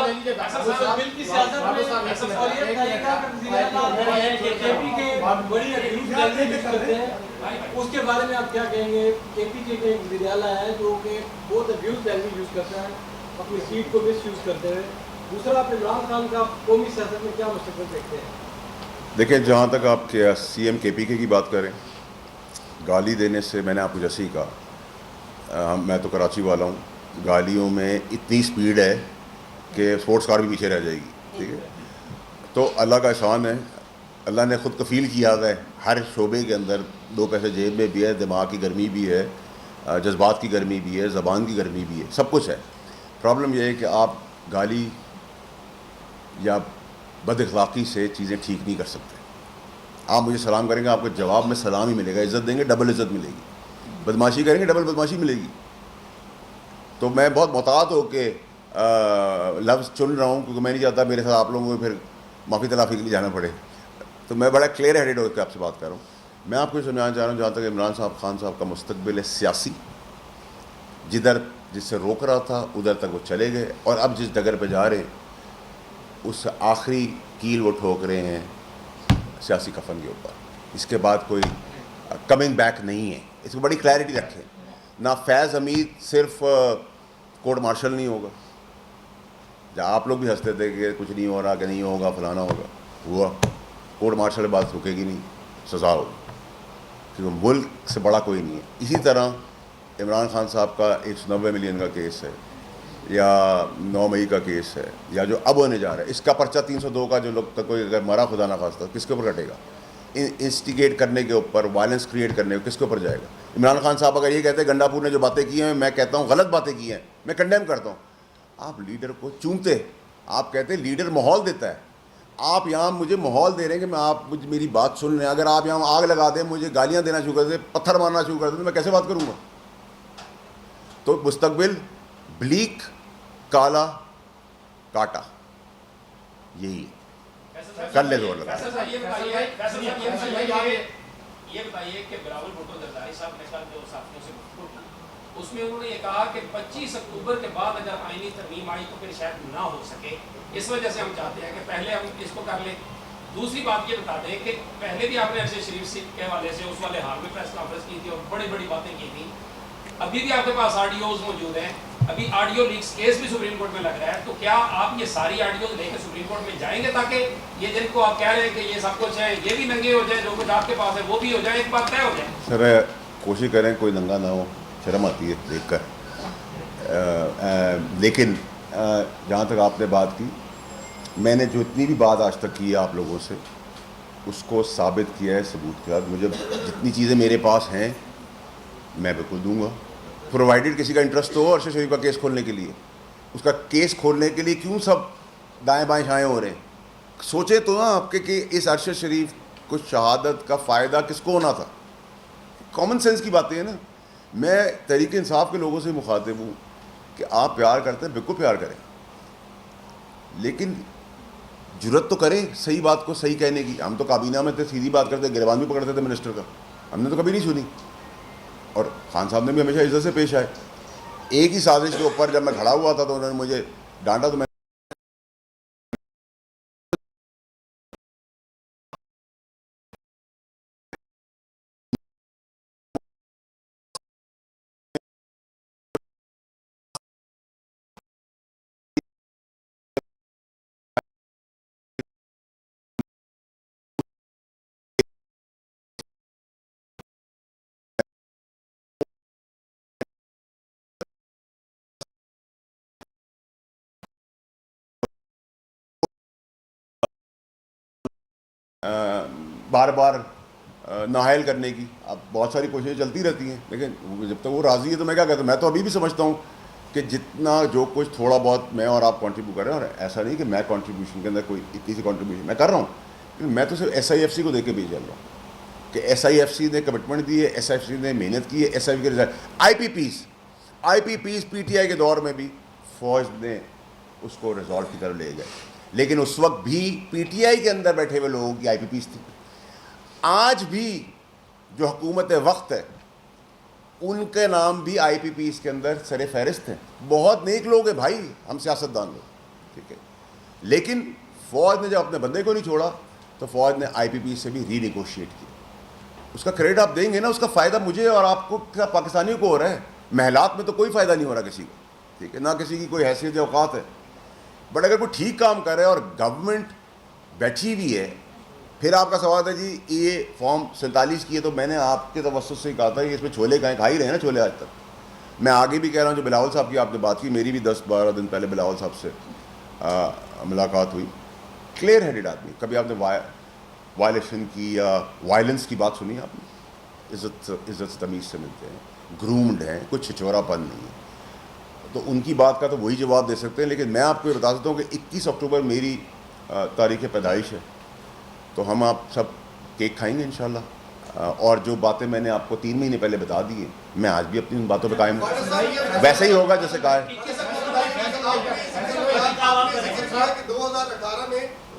بل کی سیاست میں فوریت طریقہ کا بڑی یوز کرتے ہیں، اس کے بارے میں آپ کیا کہیں گے؟ کے پی کے وزیر اعلیٰ ہے جو کہ بہت ابیوز لینگویج یوز کرتے ہیں اپنی سیٹ کو مس یوز کرتے ہوئے. دوسرا، آپ عمران خان کا قومی سیاست میں کیا مستقبل دیکھتے ہیں؟ دیکھیں، جہاں تک آپ کے سی ایم کے پی کے کی بات کریں، گالی دینے سے میں نے آپ کو جیسے ہی کہا، میں تو کراچی والا ہوں، گالیوں میں اتنی سپیڈ ہے کہ اسپورٹس کار بھی پیچھے رہ جائے گی. ٹھیک ہے، تو اللہ کا احسان ہے، اللہ نے خود کفیل کیا ہے ہر شعبے کے اندر. دو پیسے جیب میں بھی ہے، دماغ کی گرمی بھی ہے، جذبات کی گرمی بھی ہے، زبان کی گرمی بھی ہے، سب کچھ ہے. پرابلم یہ ہے کہ آپ گالی یا بد اخلاقی سے چیزیں ٹھیک نہیں کر سکتے. آپ مجھے سلام کریں گے، آپ کو جواب میں سلام ہی ملے گا. عزت دیں گے، ڈبل عزت ملے گی. بدماشی کریں گے، ڈبل بدماشی ملے گی. تو میں بہت محتاط ہو کے لفظ چن رہا ہوں، کیونکہ میں نہیں چاہتا میرے ساتھ آپ لوگوں کو پھر معافی تلافی کے لیے جانا پڑے. تو میں بڑا کلیئر ہیڈڈ ہو کے آپ سے بات کر رہا ہوں. میں آپ کو سنانا چاہ رہا ہوں، جہاں تک عمران خان صاحب کا مستقبل ہے سیاسی، جس سے روک رہا تھا ادھر تک وہ چلے گئے، اور اب جس ڈگر پہ جا رہے اس آخری کیل وہ ٹھوک رہے ہیں سیاسی کفن کے اوپر. اس کے بعد کوئی کمنگ بیک نہیں ہے. اس کو بڑی کلیئرٹی رکھیں. نہ فیض حمید صرف کورٹ مارشل نہیں ہوگا، جہاں آپ لوگ بھی ہنستے تھے کہ کچھ نہیں ہو رہا، کہ نہیں ہوگا، فلانا ہوگا، ہوا. کورٹ مارشل بات رکے گی نہیں، سزا ہوگی، کیونکہ ملک سے بڑا کوئی نہیں ہے. اسی طرح عمران خان صاحب کا 190 ملین کا کیس ہے، یا 9 مئی کا کیس ہے، یا جو اب ہونے جا رہا ہے، اس کا پرچہ 302 کا جو لوگ کوئی اگر مرا خدا نہ خواستہ کس کے اوپر کٹے گا؟ انسٹیگیٹ کرنے کے اوپر، وائلنس کریٹ کرنے کے کس کے اوپر جائے گا؟ عمران خان صاحب اگر یہ کہتے ہیں گنڈا پور نے جو باتیں کی ہیں، میں کہتا ہوں غلط باتیں کی ہیں، میں کنڈیم کرتا ہوں. آپ لیڈر کو چومتے، آپ کہتے ہیں لیڈر ماحول دیتا ہے. آپ یہاں مجھے ماحول دے رہے ہیں کہ میں آپ مجھے میری بات سن رہے ہیں. اگر آپ یہاں آگ لگا دیں، مجھے گالیاں دینا شروع کر دیں، پتھر مارنا شروع کر دیں، تو میں کیسے بات کروں گا؟ تو مستقبل بلیک، کالا، کاٹا، یہی کر لے زور لگا. یہ بتائیے کہ بلاول بھٹو زرداری صاحب نے کل جو صحافیوں سے گفتگو کی، اس میں انہوں نے یہ کہا کہ 25 اکتوبر کے بعد اگر آئینی ترمیم آئی تو پھر شاید نہ ہو سکے، اس وجہ سے ہم چاہتے ہیں کہ پہلے ہم اس کو کر لیں. دوسری بات یہ بتا دیں کہ پہلے بھی آپ نے ارشد شریف کے حوالے سے اس والے حال میں پریس کانفرنس کی تھی اور بڑی بڑی باتیں کی تھیں. ابھی بھی آپ کے پاس آڈیوز موجود ہیں، ابھی آڈیو لیکس کیس بھی سپریم کورٹ میں لگ رہا ہے. تو کیا آپ یہ ساری آڈیوز لے کے سپریم کورٹ میں جائیں گے تاکہ یہ جن کو آپ کہہ رہے ہیں کہ یہ سب کچھ ہے یہ بھی ننگے ہو جائے، جو کچھ آپ کے پاس ہے وہ بھی ہو جائے، ایک بات طے ہو جائے؟ سر کوشش کریں کوئی ننگا نہ ہو، شرم آتی ہے دیکھ کر. لیکن جہاں تک آپ نے بات کی، میں نے جو اتنی بھی بات آج تک کی ہے آپ لوگوں سے، اس کو ثابت کیا ہے، ثبوت کیا. مجھے جتنی چیزیں میرے پاس ہیں میں بالکل دوں گا، پرووائڈیڈ کسی کا انٹرسٹ ہو ارشد شریف کا کیس کھولنے کے لیے. اس کا کیس کھولنے کے لیے کیوں سب دائیں بائیں شائیں ہو رہے ہیں؟ سوچے تو نا آپ کہ اس ارشد شریف کو شہادت کا فائدہ کس کو ہونا تھا؟ کامن سینس کی باتیں ہیں نا. میں تحریک انصاف کے لوگوں سے مخاطب ہوں کہ آپ پیار کرتے ہیں، بالکل پیار کریں، لیکن جرت تو کریں صحیح بات کو صحیح کہنے کی. ہم تو کابینہ میں تھے، سیدھی بات کرتے، گریبان بھی پکڑتے تھے منسٹر کا، ہم نے تو کبھی نہیں سنی. اور خان صاحب نے بھی ہمیشہ عزت سے پیش آئے. ایک ہی سازش کے اوپر جب میں کھڑا ہوا تھا تو انہوں نے مجھے ڈانٹا، تو میں بار بار نااہل کرنے کی اب بہت ساری کوششیں چلتی رہتی ہیں، لیکن جب تک وہ راضی ہے تو میں کیا کہتا ہوں. میں تو ابھی بھی سمجھتا ہوں کہ جتنا جو کچھ تھوڑا بہت میں اور آپ کنٹریبیوٹ کر رہے ہیں، اور ایسا نہیں کہ میں کنٹریبیوشن کے اندر کوئی اتنی سی کنٹریبیوشن میں کر رہا ہوں، لیکن میں تو صرف ایس آئی ایف سی کو دے کے بھی چل رہا ہوں کہ ایس آئی ایف سی نے کمٹمنٹ دی ہے، ایس آئی ایف سی نے محنت کی ہے. ایس آئی ایف کے آئی پی پیس پی ٹی آئی کے دور میں بھی فوج نے اس کو ریزالٹ کی طرف لے گئے، لیکن اس وقت بھی پی ٹی آئی کے اندر بیٹھے ہوئے لوگوں کی آئی پی پیس تھی. آج بھی جو حکومت وقت ہے ان کے نام بھی آئی پی پیس کے اندر سر فہرست ہیں. بہت نیک لوگ ہیں بھائی ہم سیاستدان لوگ، ٹھیک ہے. لیکن فوج نے جب اپنے بندے کو نہیں چھوڑا تو فوج نے آئی پی پی سے بھی ری نیگوشیٹ کیا. اس کا کریڈٹ آپ دیں گے نا, اس کا فائدہ مجھے اور آپ کو پاکستانیوں کو ہو رہا ہے. محلات میں تو کوئی فائدہ نہیں ہو رہا کسی کو, ٹھیک ہے, نہ کسی کی کوئی حیثیت یا اوقات ہے. بٹ اگر کوئی ٹھیک کام کر رہا ہے اور گورنمنٹ بیٹھی ہوئی ہے, پھر آپ کا سوال ہے جی یہ فارم 47 کی ہے, تو میں نے آپ کے توسط سے کہا تھا کہ اس میں چھولے کھا ہی رہے ہیں نا چھولے آج تک. میں آگے بھی کہہ رہا ہوں, جو بلاول صاحب کی آپ نے بات کی, میری بھی 10-12 دن پہلے بلاول صاحب سے ملاقات ہوئی. کلیئر ہیڈڈ آدمی, کبھی آپ نے وائلیشن کی یا وائلنس کی بات سنی آپ نے؟ عزت تمیز سے ملتے ہیں, گرومڈ ہیں, کوئی چھچورا پن نہیں ہے. تو ان کی بات کا تو وہی جواب دے سکتے ہیں. لیکن میں آپ کو یہ بتا سکتا ہوں کہ 21 اکتوبر میری تاریخ پیدائش ہے, تو ہم آپ سب کیک کھائیں گے انشاءاللہ. اور جو باتیں میں نے آپ کو 3 مہینے پہلے بتا دی ہیں, میں آج بھی اپنی ان باتوں پہ قائم ہوں. ویسے ہی ہوگا جیسے کہا ہے. 2018 میں